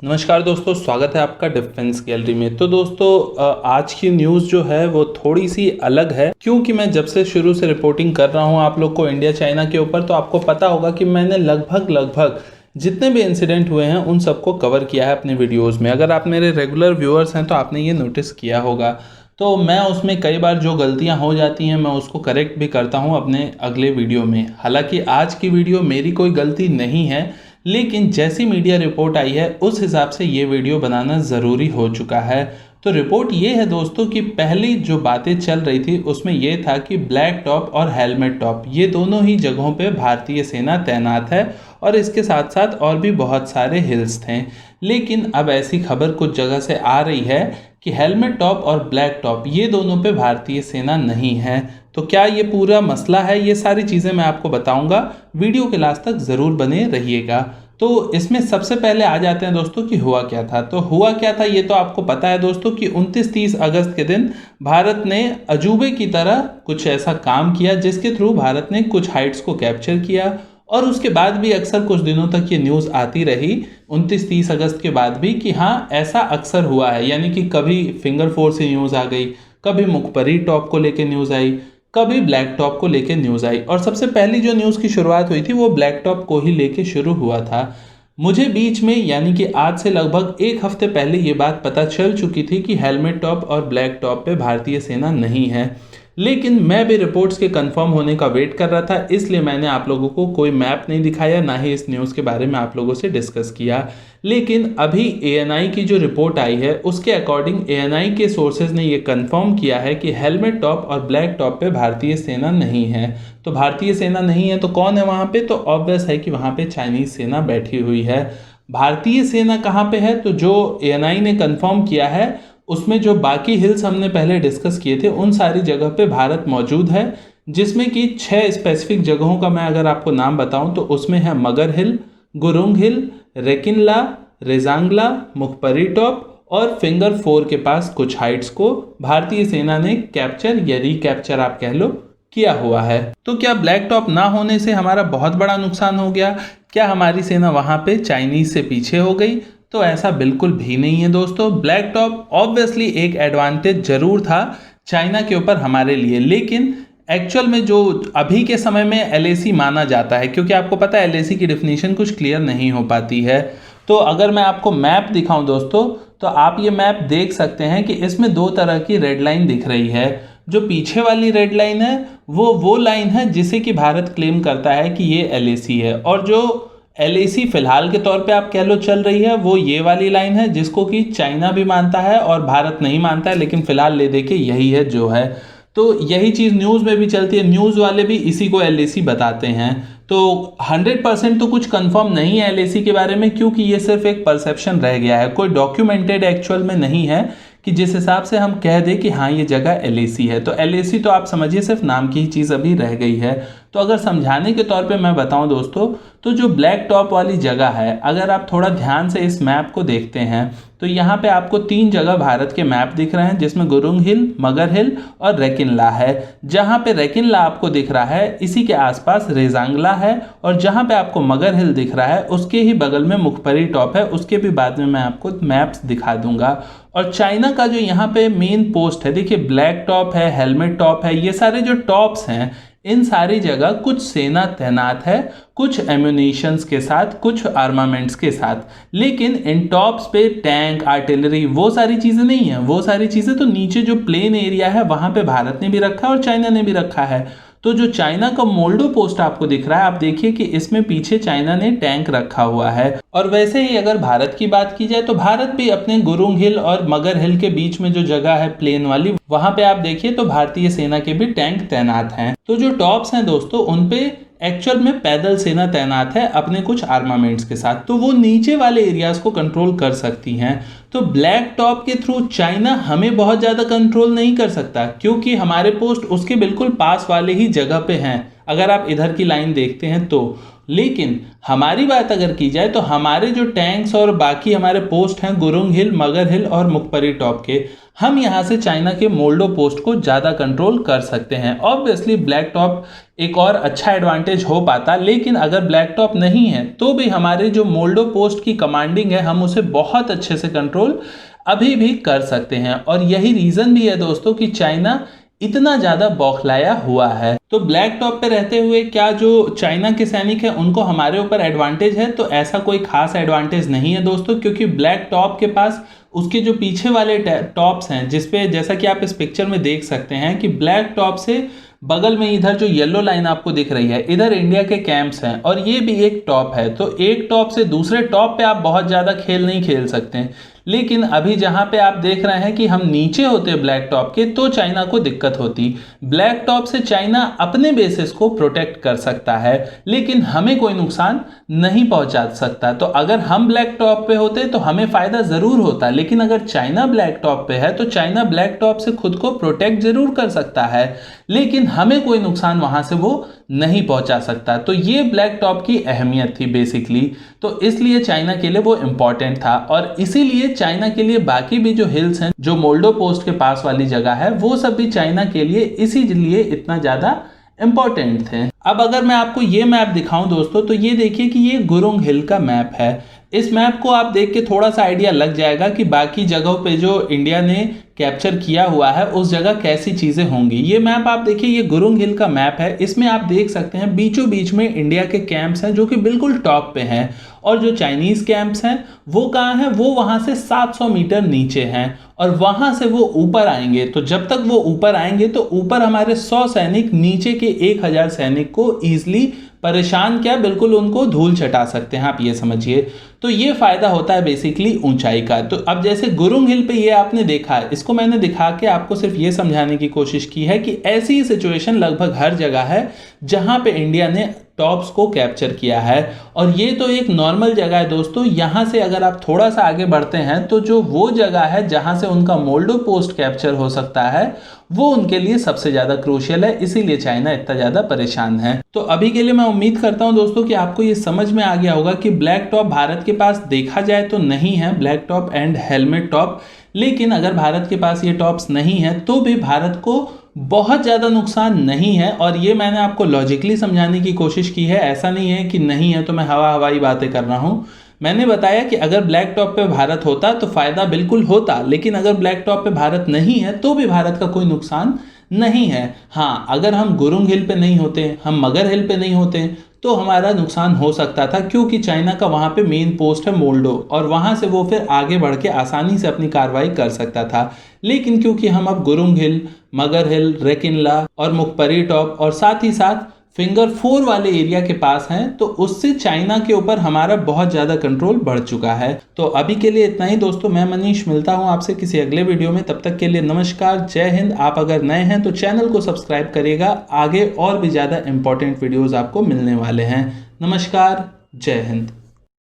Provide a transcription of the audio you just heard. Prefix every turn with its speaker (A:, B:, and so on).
A: नमस्कार दोस्तों, स्वागत है आपका डिफेंस गैलरी में। तो दोस्तों आज की न्यूज़ जो है वो थोड़ी सी अलग है, क्योंकि मैं जब से शुरू से रिपोर्टिंग कर रहा हूँ आप लोग को इंडिया चाइना के ऊपर, तो आपको पता होगा कि मैंने लगभग जितने भी इंसिडेंट हुए हैं उन सबको कवर किया है अपने वीडियोज़ में। अगर आप मेरे रेगुलर व्यूअर्स हैं तो आपने ये नोटिस किया होगा। तो मैं उसमें कई बार जो गलतियां हो जाती हैं मैं उसको करेक्ट भी करता हूं अपने अगले वीडियो में। हालांकि आज की वीडियो मेरी कोई गलती नहीं है, लेकिन जैसी मीडिया रिपोर्ट आई है उस हिसाब से ये वीडियो बनाना ज़रूरी हो चुका है। तो रिपोर्ट ये है दोस्तों कि पहली जो बातें चल रही थी उसमें यह था कि ब्लैक टॉप और हेलमेट टॉप ये दोनों ही जगहों पे भारतीय सेना तैनात है, और इसके साथ साथ और भी बहुत सारे हिल्स थे। लेकिन अब ऐसी खबर कुछ जगह से आ रही है कि हेलमेट टॉप और ब्लैक टॉप ये दोनों पे भारतीय सेना नहीं है। तो क्या ये पूरा मसला है, ये सारी चीज़ें मैं आपको बताऊंगा। वीडियो के लास्ट तक ज़रूर बने रहिएगा। तो इसमें सबसे पहले आ जाते हैं दोस्तों कि हुआ क्या था। तो हुआ क्या था ये तो आपको पता है दोस्तों कि 29-30 अगस्त के दिन भारत ने अजूबे की तरह कुछ ऐसा काम किया जिसके थ्रू भारत ने कुछ हाइट्स को कैप्चर किया, और उसके बाद भी अक्सर कुछ दिनों तक ये न्यूज़ आती रही 29-30 अगस्त के बाद भी कि हाँ ऐसा अक्सर हुआ है। यानी कि कभी फिंगर फोर से न्यूज़ आ गई, कभी मुखपरी टॉप को लेके न्यूज़ आई, कभी ब्लैक टॉप को लेके न्यूज़ आई, और सबसे पहली जो न्यूज़ की शुरुआत हुई थी वो ब्लैक टॉप को ही लेके शुरू हुआ था। मुझे बीच में यानी कि आज से लगभग एक हफ्ते पहले ये बात पता चल चुकी थी कि हेलमेट टॉप और ब्लैक टॉप पे भारतीय सेना नहीं है, लेकिन मैं भी रिपोर्ट्स के कंफर्म होने का वेट कर रहा था, इसलिए मैंने आप लोगों को कोई मैप नहीं दिखाया, ना ही इस न्यूज़ के बारे में आप लोगों से डिस्कस किया। लेकिन अभी एएनआई की जो रिपोर्ट आई है उसके अकॉर्डिंग एएनआई के सोर्सेज ने ये कंफर्म किया है कि हेलमेट टॉप और ब्लैक टॉप पे भारतीय सेना नहीं है। तो भारतीय सेना नहीं है तो कौन है वहाँ पे? तो ऑब्वियस है कि वहाँ पे चाइनीज सेना बैठी हुई है। भारतीय सेना कहाँ पे है? तो जो एएनआई ने कंफर्म किया है उसमें जो बाकी हिल्स हमने पहले डिस्कस किए थे उन सारी जगह पे भारत मौजूद है, जिसमें कि 6 स्पेसिफिक जगहों का मैं अगर आपको नाम बताऊं तो उसमें है मगर हिल, गुरुंग हिल, रेकिनला, रेजांगला, मुखपरी टॉप और फिंगर फोर के पास कुछ हाइट्स को भारतीय सेना ने कैप्चर या रिकैप्चर आप कह लो किया हुआ है। तो क्या ब्लैक टॉप ना होने से हमारा बहुत बड़ा नुकसान हो गया? क्या हमारी सेना वहां पे चाइनीज से पीछे हो गई? तो ऐसा बिल्कुल भी नहीं है दोस्तों। ब्लैक टॉप ऑब्वियसली एक एडवांटेज जरूर था चाइना के ऊपर हमारे लिए, लेकिन एक्चुअल में जो अभी के समय में एलएसी माना जाता है, क्योंकि आपको पता है एलएसी की डिफिनीशन कुछ क्लियर नहीं हो पाती है। तो अगर मैं आपको मैप दिखाऊं दोस्तों तो आप ये मैप देख सकते हैं कि इसमें दो तरह की रेड लाइन दिख रही है। जो पीछे वाली रेड लाइन है वो लाइन है जिसे कि भारत क्लेम करता है कि ये एलएसी है, और जो एलएसी फिलहाल के तौर पे आप कह लो चल रही है वो ये वाली लाइन है जिसको कि चाइना भी मानता है और भारत नहीं मानता है, लेकिन फिलहाल ले दे के यही है जो है। तो यही चीज़ न्यूज़ में भी चलती है, न्यूज़ वाले भी इसी को एलएसी बताते हैं। तो 100% तो कुछ कंफर्म नहीं है एलएसी के बारे में, क्योंकि ये सिर्फ एक परसेप्शन रह गया है, कोई डॉक्यूमेंटेड एक्चुअल में नहीं है कि जिस हिसाब से हम कह दें कि हाँ ये जगह एलएसी है। तो एलएसी तो आप समझिए सिर्फ नाम की ही चीज़ अभी रह गई है। तो अगर समझाने के तौर पे मैं बताऊं दोस्तों तो जो ब्लैक टॉप वाली जगह है, अगर आप थोड़ा ध्यान से इस मैप को देखते हैं तो यहाँ पे आपको 3 जगह भारत के मैप दिख रहे हैं, जिसमें गुरुंग हिल, मगर हिल और रेकिनला है। जहाँ पे रेकिनला आपको दिख रहा है इसी के आसपास रेजांगला है, और जहाँ पे आपको मगर हिल दिख रहा है उसके ही बगल में मुखपरी टॉप है। उसके भी बाद में मैं आपको मैप्स दिखा दूंगा। और चाइना का जो यहाँ पे मेन पोस्ट है, देखिए ब्लैक टॉप है, हेलमेट टॉप है, ये सारे जो टॉप्स हैं इन सारी जगह कुछ सेना तैनात है, कुछ एम्यूनिशंस के साथ, कुछ आर्मामेंट्स के साथ, लेकिन इन टॉप्स पे टैंक, आर्टिलरी वो सारी चीज़ें नहीं है। वो सारी चीज़ें तो नीचे जो प्लेन एरिया है वहाँ पे भारत ने भी रखा है और चाइना ने भी रखा है। तो जो चाइना का मोल्डो पोस्ट आपको दिख रहा है, आप देखिए कि इसमें पीछे चाइना ने टैंक रखा हुआ है। और वैसे ही अगर भारत की बात की जाए तो भारत भी अपने गुरुंग हिल और मगर हिल के बीच में जो जगह है प्लेन वाली, वहां पे आप देखिए तो भारतीय सेना के भी टैंक तैनात हैं। तो जो टॉप्स हैं दोस्तों उन पे एक्चुअल में पैदल सेना तैनात है अपने कुछ आर्मामेंट्स के साथ, तो वो नीचे वाले एरियाज को कंट्रोल कर सकती हैं। तो ब्लैक टॉप के थ्रू चाइना हमें बहुत ज़्यादा कंट्रोल नहीं कर सकता, क्योंकि हमारे पोस्ट उसके बिल्कुल पास वाले ही जगह पे हैं। अगर आप इधर की लाइन देखते हैं तो, लेकिन हमारी बात अगर की जाए तो हमारे जो टैंक्स और बाकी हमारे पोस्ट हैं गुरुंग हिल, मगर हिल और मुखपरी टॉप के, हम यहाँ से चाइना के मोल्डो पोस्ट को ज़्यादा कंट्रोल कर सकते हैं। ऑब्वियसली ब्लैक टॉप एक और अच्छा एडवांटेज हो पाता, लेकिन अगर ब्लैक टॉप नहीं है तो भी हमारे जो मोल्डो पोस्ट की कमांडिंग है हम उसे बहुत अच्छे से कंट्रोल अभी भी कर सकते हैं। और यही रीज़न भी है दोस्तों कि चाइना इतना ज़्यादा बौखलाया हुआ है। तो ब्लैक टॉप पे रहते हुए क्या जो चाइना के सैनिक हैं उनको हमारे ऊपर एडवांटेज है? तो ऐसा कोई खास एडवांटेज नहीं है दोस्तों, क्योंकि ब्लैक टॉप के पास उसके जो पीछे वाले टॉप्स हैं, जिसपे जैसा कि आप इस पिक्चर में देख सकते हैं कि ब्लैक टॉप से बगल में इधर जो येलो लाइन आपको दिख रही है, इधर इंडिया के कैंप्स हैं और ये भी एक टॉप है। तो एक टॉप से दूसरे टॉप पे आप बहुत ज़्यादा खेल नहीं खेल सकते। लेकिन अभी जहाँ पे आप देख रहे हैं कि हम नीचे होते ब्लैक टॉप के, तो चाइना को दिक्कत होती। ब्लैक टॉप से चाइना अपने बेसिस को प्रोटेक्ट कर सकता है, लेकिन हमें कोई नुकसान नहीं पहुंचा सकता। तो अगर हम ब्लैक टॉप पे होते तो हमें फ़ायदा ज़रूर होता, लेकिन अगर चाइना ब्लैक टॉप पे है तो चाइना ब्लैक टॉप से खुद को प्रोटेक्ट ज़रूर कर सकता है, लेकिन हमें कोई नुकसान वहाँ से वो नहीं पहुंचा सकता। तो ये ब्लैक टॉप की अहमियत थी बेसिकली। तो इसलिए चाइना के लिए वो इम्पॉर्टेंट था, और इसीलिए चाइना के लिए बाकी भी जो हिल्स हैं, जो मोल्डो पोस्ट के पास वाली जगह है, वो सब भी चाइना के लिए इसीलिए इतना ज़्यादा इम्पॉर्टेंट थे। अब अगर मैं आपको ये मैप दिखाऊं दोस्तों, तो ये देखिए कि ये गुरुंग हिल का मैप है। इस मैप को आप देख के थोड़ा सा आइडिया लग जाएगा कि बाकी जगहों पे जो इंडिया ने कैप्चर किया हुआ है उस जगह कैसी चीज़ें होंगी। ये मैप आप देखिए, ये गुरुंग हिल का मैप है। इसमें आप देख सकते हैं बीचों बीच में इंडिया के कैंप्स हैं जो कि बिल्कुल टॉप पे हैं, और जो चाइनीज़ कैंप्स हैं वो कहाँ हैं? वो वहाँ से 700 मीटर नीचे हैं, और वहाँ से वो ऊपर आएंगे। तो जब तक वो ऊपर आएंगे तो ऊपर हमारे 100 सैनिक नीचे के 1000 सैनिक को ईजिली परेशान, क्या बिल्कुल उनको धूल चटा सकते हैं, आप ये समझिए। तो ये फ़ायदा होता है बेसिकली ऊंचाई का। तो अब जैसे गुरुंग हिल पे ये आपने देखा है, इसको मैंने दिखा के आपको सिर्फ ये समझाने की कोशिश की है कि ऐसी ही सिचुएशन लगभग हर जगह है जहाँ पे इंडिया ने टॉप्स को कैप्चर किया है। और ये तो एक नॉर्मल जगह है दोस्तों। यहाँ से अगर आप थोड़ा सा आगे बढ़ते हैं तो जो वो जगह है जहाँ से उनका मोल्डो पोस्ट कैप्चर हो सकता है, वो उनके लिए सबसे ज़्यादा क्रूशियल है, इसीलिए चाइना इतना ज़्यादा परेशान है। तो अभी के लिए मैं उम्मीद करता हूं दोस्तों कि आपको ये समझ में आ गया होगा कि ब्लैक टॉप भारत के पास देखा जाए तो नहीं है, black top and helmet top. लेकिन अगर भारत के पास ये टॉप्स नहीं है तो भी भारत को बहुत ज़्यादा नुकसान नहीं है। और ये मैंने आपको लॉजिकली समझाने की कोशिश की है, ऐसा नहीं है कि नहीं है तो मैं हवाई बातें कर रहा हूँ। मैंने बताया कि अगर ब्लैक टॉप पे भारत होता तो फ़ायदा बिल्कुल होता, लेकिन अगर ब्लैक टॉप पे भारत नहीं है तो भी भारत का कोई नुकसान नहीं है। हाँ, अगर हम गुरुंग हिल पे नहीं होते, हम मगर हिल पे नहीं होते, तो हमारा नुकसान हो सकता था, क्योंकि चाइना का वहाँ पे मेन पोस्ट है मोल्डो, और वहाँ से वो फिर आगे बढ़ के आसानी से अपनी कार्रवाई कर सकता था। लेकिन क्योंकि हम अब गुरुंग हिल, मगर हिल, रेकिनला और मुखपरी टॉप और साथ ही साथ फिंगर 4 वाले एरिया के पास हैं, तो उससे चाइना के ऊपर हमारा बहुत ज़्यादा कंट्रोल बढ़ चुका है। तो अभी के लिए इतना ही दोस्तों। मैं मनीष मिलता हूं आपसे किसी अगले वीडियो में। तब तक के लिए नमस्कार, जय हिंद। आप अगर नए हैं तो चैनल को सब्सक्राइब करिएगा, आगे और भी ज़्यादा इंपॉर्टेंट वीडियोज़ आपको मिलने वाले हैं। नमस्कार, जय हिंद।